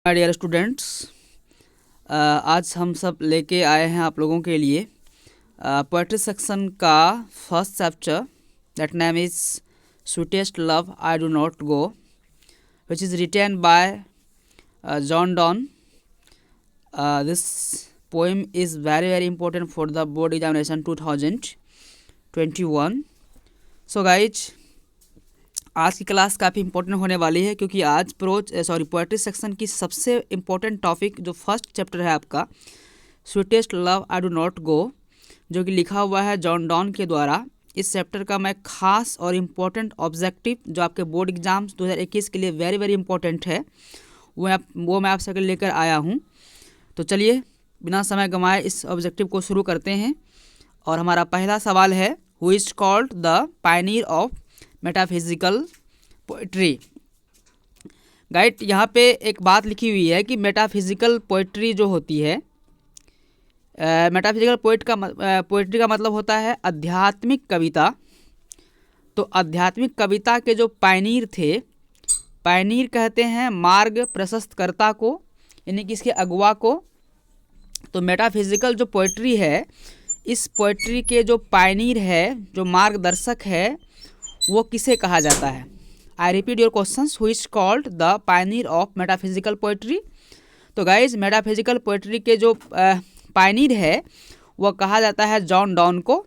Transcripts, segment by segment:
My dear students, आज हम सब लेके आए हैं आप लोगों के लिए पोएट्री सेक्शन का first chapter that name is sweetest love I do not go, which is written by John Donne. This poem is very very important for the board examination 2021. So guys, आज की class काफ़ी important होने वाली है क्योंकि आज poetry section की सबसे इम्पोर्टेंट टॉपिक जो फर्स्ट चैप्टर है आपका sweetest love I do not go, जो कि लिखा हुआ है जॉन डॉन के द्वारा. इस चैप्टर का मैं खास और इम्पोर्टेंट ऑब्जेक्टिव जो आपके बोर्ड एग्जाम्स 2021 के लिए वेरी वेरी इंपॉर्टेंट है वो मैं आप सबके लेकर आया हूँ. तो चलिए बिना समय गंवाए इस ऑब्जेक्टिव को शुरू करते हैं. और हमारा पहला सवाल है, who is called the pioneer of metaphysical poetry. Guide, यहाँ पे एक बात लिखी हुई है कि मेटाफिजिकल पोइट्री जो होती है, मेटाफिजिकल पोइट्री का मतलब होता है आध्यात्मिक कविता. तो आध्यात्मिक कविता के जो पायनियर थे, पायनियर कहते हैं मार्ग प्रशस्तकर्ता को, यानी कि इसके अगुवा को. तो मेटाफिजिकल जो पोइट्री है, इस पोइट्री के जो पायनियर है, जो मार्गदर्शक है, वो किसे कहा जाता है. I repeat your questions, who is called the pioneer of metaphysical poetry. तो गाइज, मेटाफिजिकल पोइट्री के जो पायनियर है वो कहा जाता है जॉन डॉन को.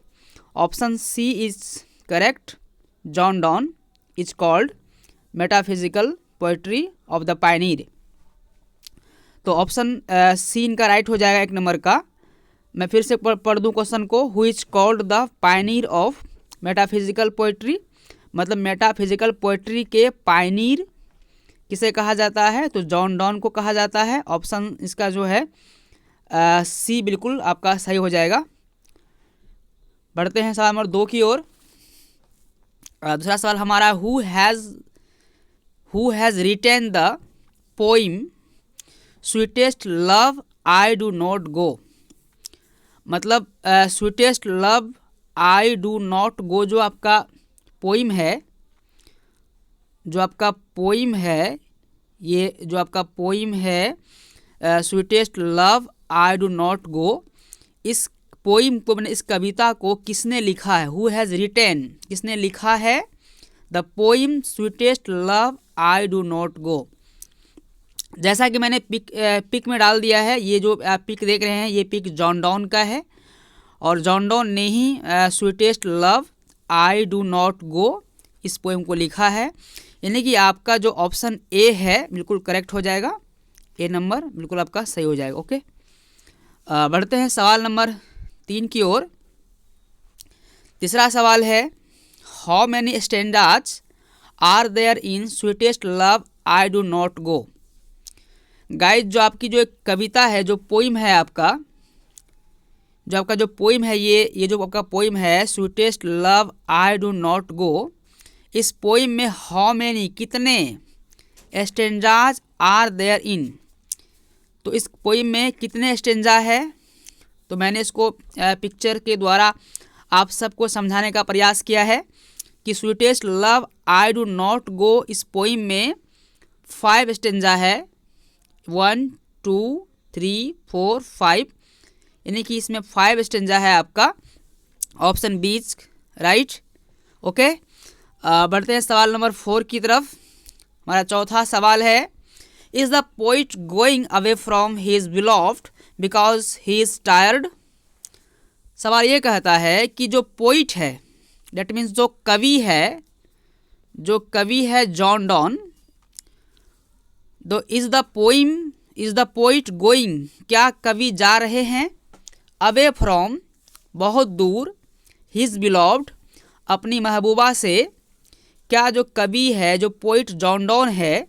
Option C is correct. John Donne is called metaphysical poetry of the pioneer. तो ऑप्शन सी इनका राइट हो जाएगा 1 नंबर का. मैं फिर से पढ़ दूँ क्वेश्चन को, who is called the pioneer of metaphysical poetry, मतलब मेटाफिजिकल पोइट्री के पायनियर किसे कहा जाता है, तो जॉन डॉन को कहा जाता है. ऑप्शन इसका जो है सी बिल्कुल आपका सही हो जाएगा. बढ़ते हैं सवाल नंबर 2 की ओर. दूसरा सवाल हमारा, who has written the poem sweetest love I do not go. मतलब sweetest love I do not go जो आपका पोइम है, ये जो आपका पोइम है sweetest love I do not go, इस पोइम को, मैंने इस कविता को किसने लिखा है. हु हैज़ रिटेन, किसने लिखा है the poem sweetest love I do not गो. जैसा कि मैंने पिक में डाल दिया है, ये जो आप पिक देख रहे हैं ये पिक जॉन डॉन का है, और जॉन डॉन ने ही sweetest love I do not go इस पोएम को लिखा है. यानी कि आपका जो ऑप्शन ए है बिल्कुल करेक्ट हो जाएगा. ए नंबर बिल्कुल आपका सही हो जाएगा. ओके, बढ़ते हैं सवाल नंबर 3 की ओर. तीसरा सवाल है, how many stanzas are there in sweetest love I do not go. Guys, जो आपकी जो एक कविता है, जो पोइम है आपका, जो पोइम है, ये जो आपका पोइम है sweetest love I do not go, इस पोइम में हाउ मैनी, कितने स्टेंजाज आर देयर इन. तो इस पोइम में कितने स्टेंजा है, तो मैंने इसको पिक्चर के द्वारा आप सबको समझाने का प्रयास किया है कि sweetest love I do not go इस पोइम में 5 स्टेंजा है. 1 2 3 4 5, यानी कि इसमें 5 स्टेंजा है आपका. Option B is right. Okay, बढ़ते हैं सवाल नंबर 4 की तरफ. हमारा चौथा सवाल है, is the poet going away from his beloved because he is tired. सवाल ये कहता है कि जो पोइट है, दैट मीन्स जो कवि है जॉन डॉन, तो इज़ द पोइट गोइंग, क्या कवि जा रहे हैं, अवे फ्रॉम बहुत दूर, हिज बिलॉव्ड अपनी महबूबा से. क्या जो कवि है, जो पोइट जॉन डॉन है,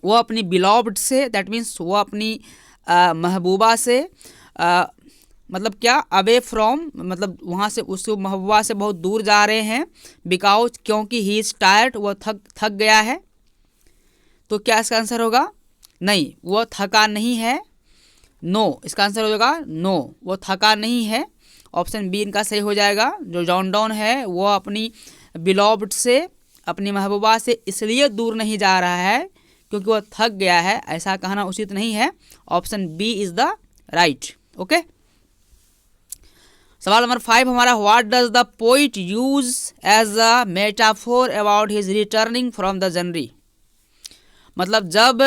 वो अपनी बिलॉव्ड से, दैट मीन्स वो अपनी महबूबा से, मतलब क्या, अवे फ्रॉम मतलब वहाँ से, उस महबूबा से बहुत दूर जा रहे हैं. बिकॉज, क्योंकि ही इज़ टायर्ड, वो थक गया है. तो क्या इसका आंसर होगा, नहीं, वो थका नहीं है. नो, इसका आंसर हो जाएगा नो, वो थका नहीं है. ऑप्शन बी इनका सही हो जाएगा. जो जॉन डॉन है वो अपनी बिलॉव्ड से, अपनी महबूबा से इसलिए दूर नहीं जा रहा है क्योंकि वो थक गया है, ऐसा कहना उचित नहीं है। Option B is the right. Okay, सवाल नंबर 5 हमारा, what does the poet use as a metaphor about his returning from the journey. मतलब जब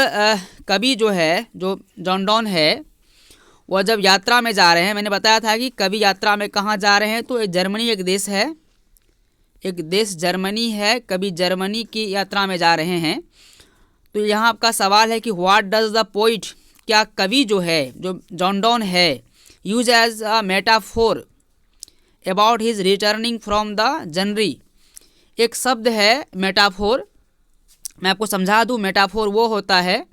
कवि जो है, जो जॉन डॉन है, वह जब यात्रा में जा रहे हैं, मैंने बताया था कि कवि यात्रा में कहाँ जा रहे हैं, तो जर्मनी एक देश है, एक देश जर्मनी है, कवि जर्मनी की यात्रा में जा रहे हैं। तो यहाँ आपका सवाल है कि व्हाट डज द पोइट, क्या कवि जो है, जो जॉन डॉन है, use as a metaphor about his returning from the journey. एक शब्द है मेटाफोर, मैं आपको समझा दूँ। मेटाफोर वो होता है,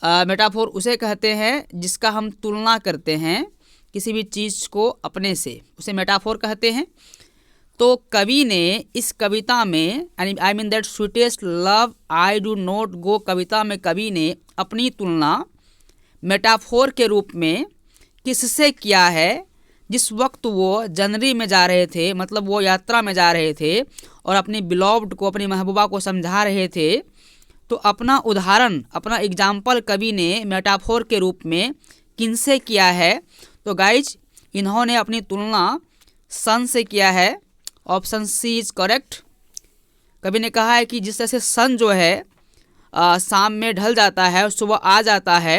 मेटाफोर उसे कहते हैं जिसका हम तुलना करते हैं किसी भी चीज़ को अपने से, उसे मेटाफोर कहते हैं। तो कवि ने इस कविता में, I mean that sweetest love I do not go कविता में कवि ने अपनी तुलना मेटाफोर के रूप में किससे किया है, जिस वक्त वो जर्नी में जा रहे थे, मतलब वो यात्रा में जा रहे थे और अपनी बिलॉव्ड को, अपनी महबूबा को समझा रहे थे। तो अपना उदाहरण, अपना एग्जाम्पल कवि ने मेटाफोर के रूप में किनसे किया है? तो गाइज, इन्होंने अपनी तुलना सन से किया है। Option C is correct. कवि ने कहा है कि जिस तरह से सन जो है शाम में ढल जाता है और सुबह आ जाता है,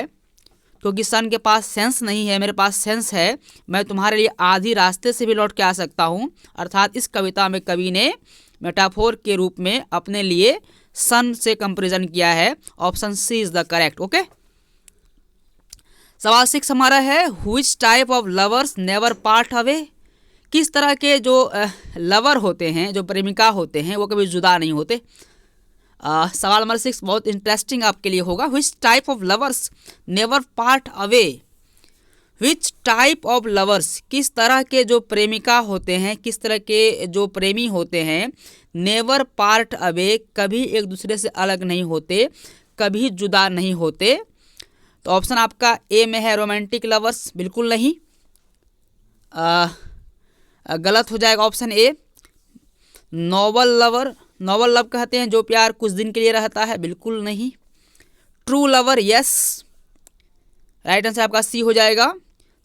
क्योंकि सन के पास सेंस नहीं है, मेरे पास सेंस है, मैं तुम्हारे लिए आधी रास्ते से भी लौट के आ सकता हूँ। अर्थात इस कविता में कवि ने मेटाफोर के रूप में अपने लिए सन से कंपैरिजन किया है। Option C is the correct. Okay, सवाल 6 हमारा है, which type of lovers never part away. किस तरह के जो लवर होते हैं, जो प्रेमिका होते हैं, वो कभी जुदा नहीं होते। सवाल नंबर 6 बहुत इंटरेस्टिंग आपके लिए होगा। Which type of lovers never part away. Which type of lovers, किस तरह के जो प्रेमिका होते हैं, किस तरह के जो प्रेमी होते हैं, नेवर पार्ट अवे, कभी एक दूसरे से अलग नहीं होते, कभी जुदा नहीं होते। तो ऑप्शन आपका ए में है रोमांटिक लवर्स, बिल्कुल नहीं, गलत हो जाएगा option A. Noble lover, noble love कहते हैं जो प्यार कुछ दिन के लिए रहता है, बिल्कुल नहीं। True lover, yes, right answer आपका सी हो जाएगा।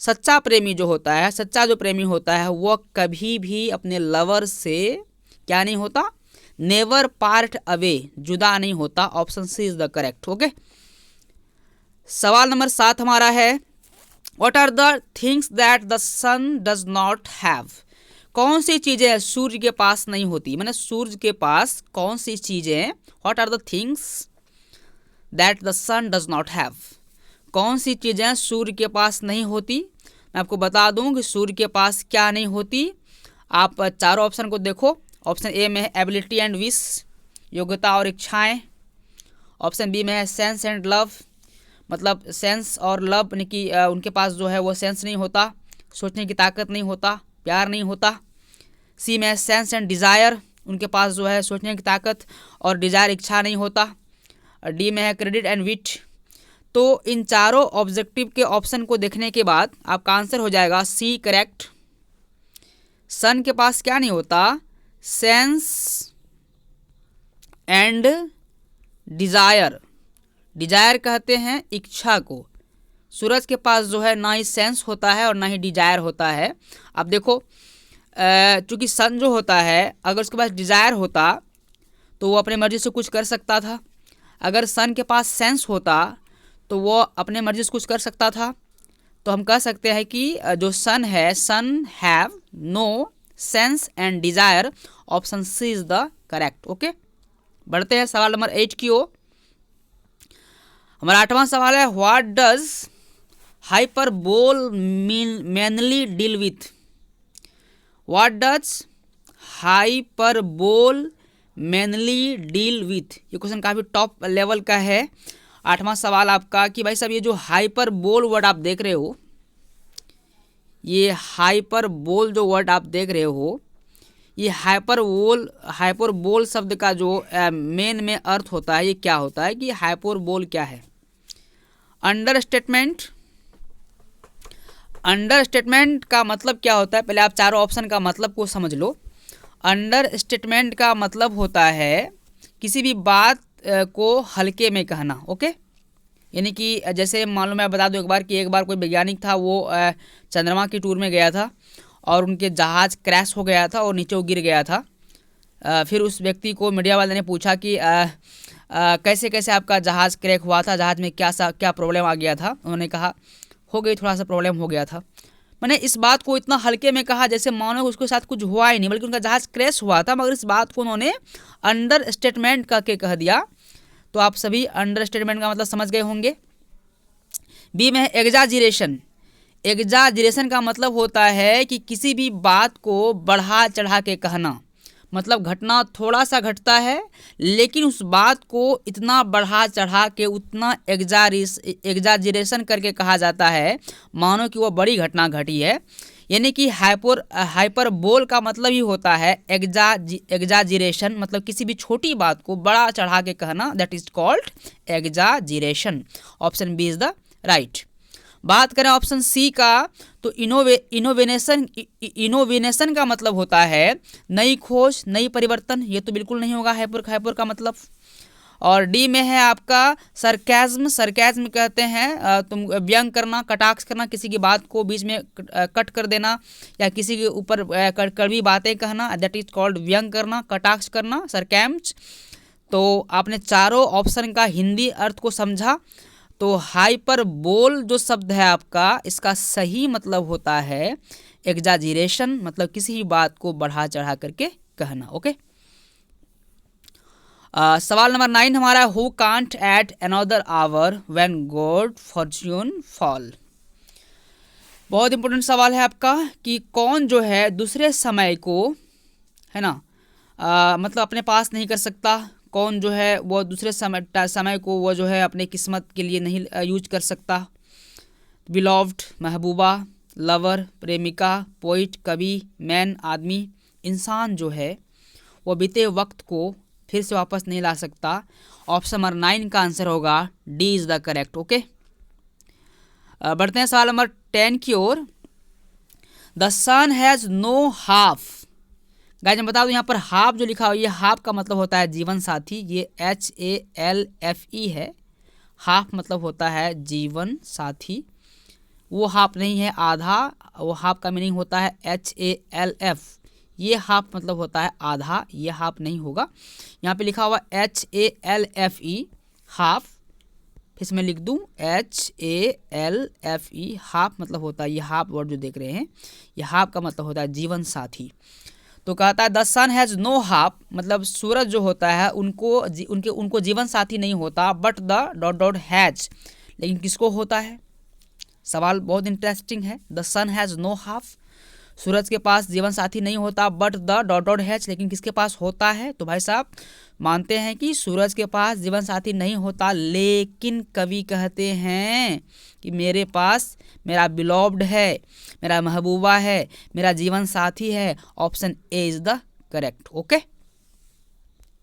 सच्चा प्रेमी जो होता है, सच्चा जो प्रेमी होता है, वह कभी भी अपने लवर से क्या नहीं होता, नेवर पार्ट अवे, जुदा नहीं होता। Option C is the correct. Okay, सवाल नंबर 7 हमारा है, what are the things that the sun does not have. कौन सी चीज़ें सूर्य के पास नहीं होती, मैंने सूर्य के पास कौन सी चीज़ें, what are the things that the sun does not have, कौन सी चीज़ें सूर्य के पास नहीं होती। मैं आपको बता दूं कि सूर्य के पास क्या नहीं होती। आप चारों ऑप्शन को देखो। ऑप्शन ए में है एबिलिटी एंड विश, योग्यता और इच्छाएं। ऑप्शन बी में है सेंस एंड लव, मतलब सेंस और लव, यानी कि उनके पास जो है वो सेंस नहीं होता, सोचने की ताकत नहीं होता, प्यार नहीं होता। सी में है सेंस एंड डिज़ायर, उनके पास जो है सोचने की ताकत और डिज़ायर, इच्छा नहीं होता। डी में है क्रेडिट एंड विट। तो इन चारों ऑब्जेक्टिव के ऑप्शन को देखने के बाद आपका आंसर हो जाएगा सी करेक्ट। सन के पास क्या नहीं होता, सेंस एंड डिज़ायर। डिज़ायर कहते हैं इच्छा को। सूरज के पास जो है ना ही सेंस होता है और ना ही डिज़ायर होता है। अब देखो, चूँकि सन जो होता है, अगर उसके पास डिज़ायर होता तो वो अपने मर्जी से कुछ कर सकता था। अगर सन के पास सेंस होता तो वो अपने मर्जी से कुछ कर सकता था। तो हम कह सकते हैं कि जो सन है, sun have no sense and desire. Option C is the correct. Okay, बढ़ते हैं सवाल नंबर 8 की ओर। हमारा 8वां सवाल है, what does hyperbole mainly deal with. What does hyperbole mainly deal with. ये क्वेश्चन काफ़ी टॉप लेवल का है। 8वां सवाल आपका कि भाई साहब ये जो हाइपरबोल वर्ड आप देख रहे हो, ये हाइपरबोल जो वर्ड आप देख रहे हो, ये हाइपरबोल शब्द का जो मेन में अर्थ होता है, ये क्या होता है कि हाइपरबोल क्या है। Under statement. अंडर स्टेटमेंट का मतलब क्या होता है, पहले आप चारों ऑप्शन का मतलब को समझ लो। अंडर स्टेटमेंट का मतलब होता है किसी भी बात को हल्के में कहना। ओके, यानी कि जैसे मालूम मैं बता दूं एक बार कि एक बार कोई वैज्ञानिक था, वो चंद्रमा की टूर में गया था और उनके जहाज़ क्रैश हो गया था और नीचे वो गिर गया था। फिर उस व्यक्ति को मीडिया वाले ने पूछा कि कैसे कैसे आपका जहाज़ क्रैक हुआ था, जहाज़ में क्या प्रॉब्लम आ गया था। उन्होंने कहा हो गई, थोड़ा सा प्रॉब्लम हो गया था। मैंने इस बात को इतना हल्के में कहा जैसे मानो उसके साथ कुछ हुआ ही नहीं, बल्कि उनका जहाज़ क्रैश हुआ था, मगर इस बात को उन्होंने अंडर स्टेटमेंट करके कह दिया। तो आप सभी अंडर स्टेटमेंट का मतलब समझ गए होंगे। बी में है एग्जाजिरेशन। एग्जाजिरेशन का मतलब होता है कि किसी भी बात को बढ़ा चढ़ा के कहना। मतलब घटना थोड़ा सा घटता है लेकिन उस बात को इतना बढ़ा चढ़ा के उतना एग्जाजिरेशन करके कहा जाता है मानो कि वो बड़ी घटना घटी है। यानी कि हाइपरबोल का मतलब ही होता है एग्जाजिरेशन, मतलब किसी भी छोटी बात को बड़ा चढ़ा के कहना, that is called exaggeration. Option B is the right. बात करें ऑप्शन सी का तो इनोवेशन का मतलब होता है नई खोज, नई परिवर्तन। ये तो बिल्कुल नहीं होगा हाइपर का मतलब। और डी में है आपका सरकैज्म। सरकैज्म कहते हैं तुम व्यंग करना, कटाक्ष करना, किसी की बात को बीच में कट कर देना या किसी के ऊपर कड़वी बातें कहना, दैट इज कॉल्ड व्यंग करना, कटाक्ष करना, सरकैम्स। तो आपने चारों ऑप्शन का हिंदी अर्थ को समझा। तो हाइपरबोल जो शब्द है आपका, इसका सही मतलब होता है एग्जाजिरेशन, मतलब किसी भी बात को बढ़ा चढ़ा करके कहना। ओके, सवाल नंबर 9 हमारा, who can't at another our when God Fortune fall. बहुत इंपॉर्टेंट सवाल है आपका कि कौन जो है दूसरे समय को, है ना, मतलब अपने पास नहीं कर सकता। कौन जो है वो दूसरे समय को वो जो है अपने किस्मत के लिए नहीं यूज कर सकता। बिलॉव्ड महबूबा, लवर प्रेमिका, पोइट कवि, मैन आदमी। इंसान जो है वो बीते वक्त को फिर से वापस नहीं ला सकता। ऑप्शन नंबर 9 का आंसर होगा D is the correct. Okay, बढ़ते हैं सवाल नंबर 10 की ओर। The sun has no half. Guys मैं बता दूं यहाँ पर हाफ जो लिखा हुआ है, ये हाफ का मतलब होता है जीवन साथी। ये HALFE है। हाफ मतलब होता है जीवन साथी। वो हाफ नहीं है आधा, वो हाफ का मीनिंग होता है HALF। ये हाफ मतलब होता है आधा, ये हाफ नहीं होगा। यहाँ पे लिखा हुआ HALFE हाफ, फिर से मैं लिख दूं HALFE हाफ मतलब होता है, ये हाफ वर्ड जो देख रहे हैं, ये हाफ का मतलब होता है जीवन साथी। तो कहता है the sun has no half, मतलब सूरज जो होता है उनको जीवन साथी नहीं होता, but the dot dot has, लेकिन किसको होता है। सवाल बहुत इंटरेस्टिंग है। The sun has no half, सूरज के पास जीवन साथी नहीं होता, but the dot dot has, लेकिन किसके पास होता है। तो भाई साहब मानते हैं कि सूरज के पास जीवन साथी नहीं होता, लेकिन कवि कहते हैं कि मेरे पास मेरा बिलॉव्ड है, मेरा महबूबा है, मेरा जीवन साथी है। Option A is the correct. Okay,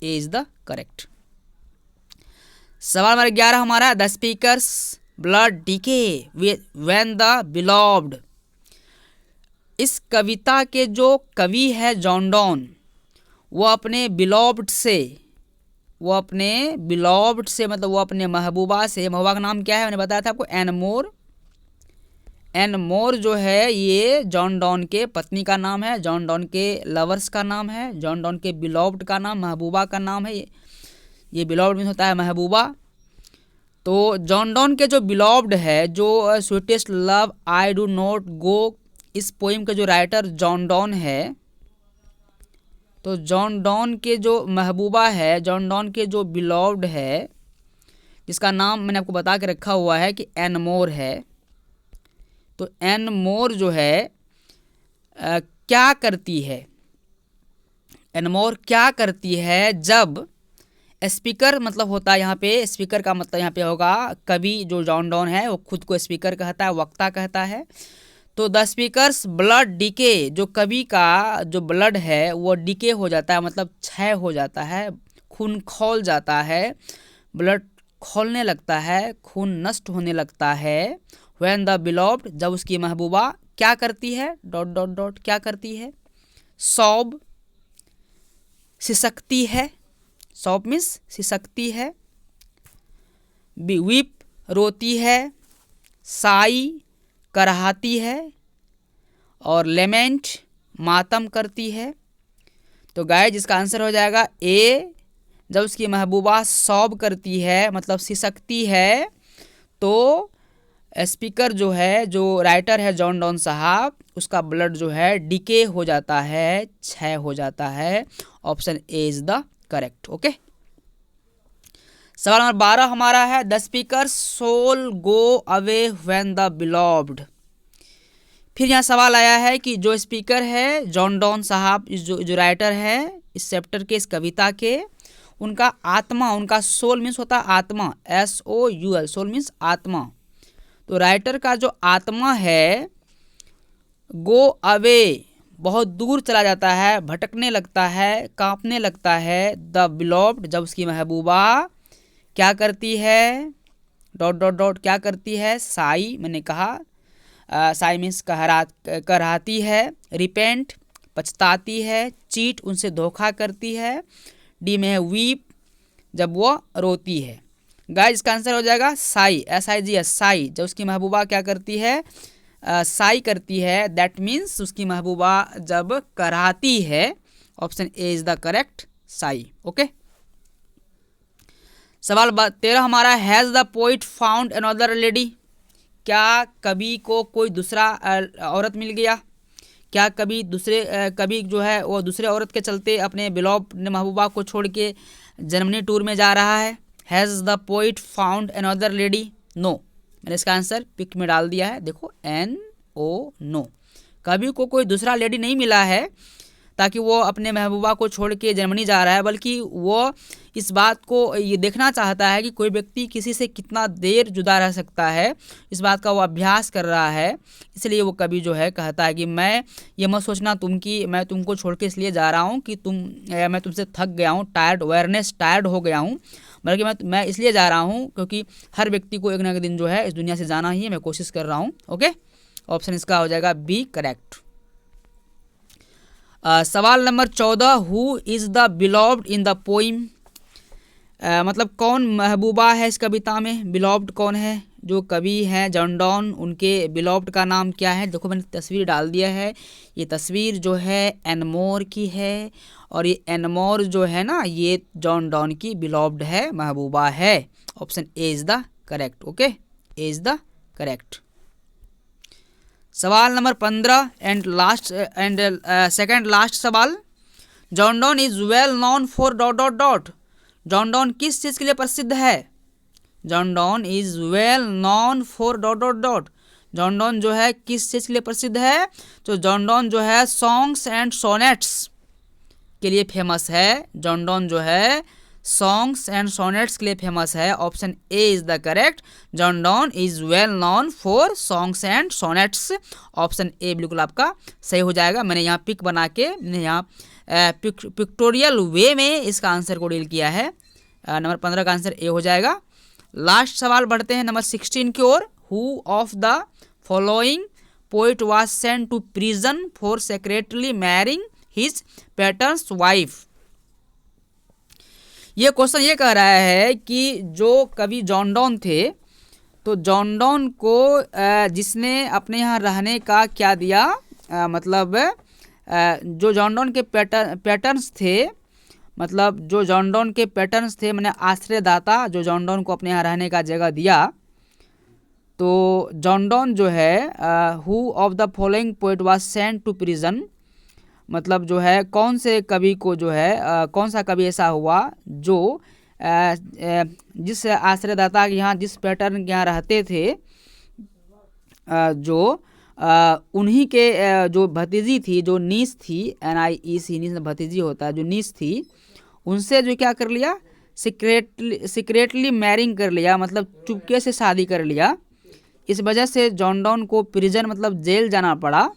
A is the correct. सवाल नंबर 11 हमारा, the speaker's blood decay when the beloved. इस कविता के जो कवि है जॉन डॉन, वो अपने बिलॉव्ड से मतलब वो अपने महबूबा से, महबूबा का नाम क्या है मैंने बताया था आपको, एन मोर जो है ये जॉन डॉन के पत्नी का नाम है, जॉन डॉन के लवर्स का नाम है, जॉन डॉन के बिलॉव्ड का नाम महबूबा का नाम है। ये बिलॉव्ड मीन होता है महबूबा। तो जॉन डॉन के जो बिलॉव्ड है, जो sweetest love I do not go, इस पोइम के जो राइटर जॉन डॉन है, तो जॉन डॉन के जो महबूबा है, जॉन डॉन के जो बिलॉव्ड है, जिसका नाम मैंने आपको बता के रखा हुआ है कि एन मोर है। तो एन मोर जो है क्या करती है, एन मोर क्या करती है जब स्पीकर, मतलब होता है यहाँ पे, स्पीकर का मतलब यहाँ पे होगा कवि जो जॉन डॉन है, वो खुद को स्पीकर कहता है, वक्ता कहता है। तो द स्पीकर्स ब्लड डीके, जो कवि का जो ब्लड है वो डीके हो जाता है, मतलब क्षय हो जाता है, खून खौल जाता है, ब्लड खौलने लगता है, खून नष्ट होने लगता है। व्हेन द बिलॉव्ड, जब उसकी महबूबा क्या करती है, डॉट डॉट डॉट क्या करती है, सॉब, सिसकती है, सॉप मीन्स सिसकती है, वीप रोती है, साई कराहती है, और लेमेंट मातम करती है। तो गाइस इसका आंसर हो जाएगा ए। जब उसकी महबूबा सॉब करती है मतलब सिसकती है, तो स्पीकर जो है, जो राइटर है जॉन डॉन साहब, उसका ब्लड जो है डिके हो जाता है, क्षय हो जाता है। Option A is the correct. Okay, सवाल नंबर 12 हमारा है, the speaker soul go away when the beloved. फिर यहाँ सवाल आया है कि जो स्पीकर है जॉन डॉन साहब, जो राइटर है इस चैप्टर के, इस कविता के, उनका आत्मा, उनका सोल मीन्स होता है आत्मा, SOUL, सोल मीन्स आत्मा। तो राइटर का जो आत्मा है गो अवे, बहुत दूर चला जाता है, भटकने लगता है, कांपने लगता है। द बिलॉव्ड, जब उसकी महबूबा क्या करती है, डॉट डॉट डॉट क्या करती है, साई, मैंने कहा साई मीन्स कराहती है, रिपेंट पछताती है, चीट उनसे धोखा करती है, डी में है वीप जब वो रोती है। गाइस इसका आंसर हो जाएगा साई, SIGS, साई। जब उसकी महबूबा क्या करती है, साई करती है, दैट मीन्स उसकी महबूबा जब कराहती है। Option A is the correct, Sai. Okay, सवाल 13 हमारा, has the poet found another lady. क्या कवि को कोई दूसरा औरत मिल गया? क्या कवि जो है वो दूसरे औरत के चलते अपने बिलॉव्ड महबूबा को छोड़ के जर्मनी टूर में जा रहा है? Has the poet found another lady? No. मैंने इसका आंसर पिक में डाल दिया है, देखो NO, नो। कवि को कोई दूसरा लेडी नहीं मिला है ताकि वो अपने महबूबा को छोड़ के जर्मनी जा रहा है, बल्कि वो इस बात को ये देखना चाहता है कि कोई व्यक्ति किसी से कितना देर जुदा रह सकता है, इस बात का वो अभ्यास कर रहा है। इसलिए वो कवि जो है कहता है कि मैं ये मत सोचना तुम कि मैं तुमको छोड़ के इसलिए जा रहा हूँ कि मैं तुमसे थक गया हूँ, टायर्ड हो गया हूँ, बल्कि मैं इसलिए जा रहा हूँ क्योंकि हर व्यक्ति को एक ना एक दिन जो है इस दुनिया से जाना ही है, मैं कोशिश कर रहा हूँ। ओके, ऑप्शन इसका हो जाएगा बी, करेक्ट। सवाल नंबर 14, who is the beloved in the poem. मतलब कौन महबूबा है इस कविता में, बिलॉव्ड कौन है? जो कवि हैं जॉन डॉन, उनके बिलॉव्ड का नाम क्या है? देखो मैंने तस्वीर डाल दिया है, ये तस्वीर जो है एनमोर की है, और ये एनमोर जो है ना, ये जॉन डॉन की बिलॉव्ड है, महबूबा है। Option A is the correct. Okay, A is the correct. सवाल नंबर 15 एंड सेकंड लास्ट सवाल, John Donne is well non for dot dot dot. John Donne किस चीज़ के लिए प्रसिद्ध है? John Donne is well non for dot dot dot. John Donne जो है किस चीज़ के लिए प्रसिद्ध है? तो जॉन डॉन जो है सॉन्ग्स एंड सोनेट्स के लिए फेमस है। जॉन डॉन जो है सॉन्ग्स एंड सोनेट्स के लिए फेमस है। Option A is the correct, John Donne is well non for songs and sonnets. Option A बिल्कुल आपका सही हो जाएगा। मैंने यहाँ पिक बना के यहाँ पिक्टोरियल वे में इसका आंसर को डील किया है। नंबर 15 का आंसर ए हो जाएगा। लास्ट सवाल बढ़ते हैं नंबर 16 की ओर। Who of the following poet was sent to prison for secretly marrying his patron's wife. ये क्वेश्चन ये कह रहा है कि जो कवि जॉन डॉन थे, तो जॉन डॉन को जिसने अपने यहाँ रहने का क्या दिया, मतलब जो जॉन डॉन के पैटर्न्स थे, मतलब जो जॉन डॉन के पैटर्न्स थे, मैंने आश्रयदाता जो जॉन डॉन को अपने यहाँ रहने का जगह दिया, तो जॉन डॉन जो है who of the following poet was sent to prison, मतलब जो है कौन से कवि को जो है कौन सा कवि ऐसा हुआ जो जिस आश्रयदाता के यहाँ, जिस पैटर्न के यहाँ रहते थे, जो उन्हीं के जो भतीजी थी, जो नीस थी, NIEC, नीस भतीजी होता है, जो नीस थी, उनसे जो क्या कर लिया, सीक्रेटली मैरिंग कर लिया, मतलब चुपके से शादी कर लिया। इस वजह से जॉन डॉन को प्रिजन मतलब जेल जाना पड़ा।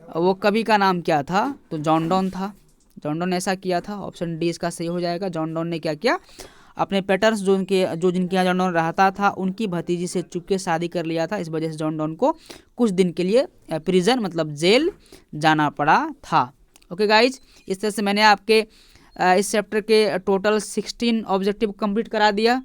वो कवि का नाम क्या था? तो जॉन डॉन था। जॉन डॉन ने ऐसा किया था। ऑप्शन डी इसका सही हो जाएगा। जॉन डॉन ने क्या किया, अपने पैटर्न्स जो जिनके यहाँ जॉन डॉन रहता था, उनकी भतीजी से चुपके शादी कर लिया था। इस वजह से जॉन डॉन को कुछ दिन के लिए प्रिजन मतलब जेल जाना पड़ा था। ओके गाइज, इस तरह से मैंने आपके इस चैप्टर के टोटल 16 ऑब्जेक्टिव कंप्लीट करा दिया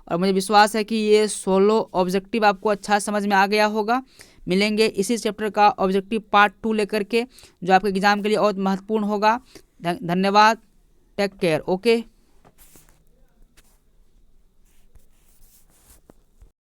और मुझे विश्वास है कि ये 16 ऑब्जेक्टिव आपको अच्छा समझ में आ गया होगा। मिलेंगे इसी चैप्टर का ऑब्जेक्टिव पार्ट 2 लेकर के, जो आपके एग्जाम के लिए बहुत महत्वपूर्ण होगा। धन्यवाद, टेक केयर, ओके।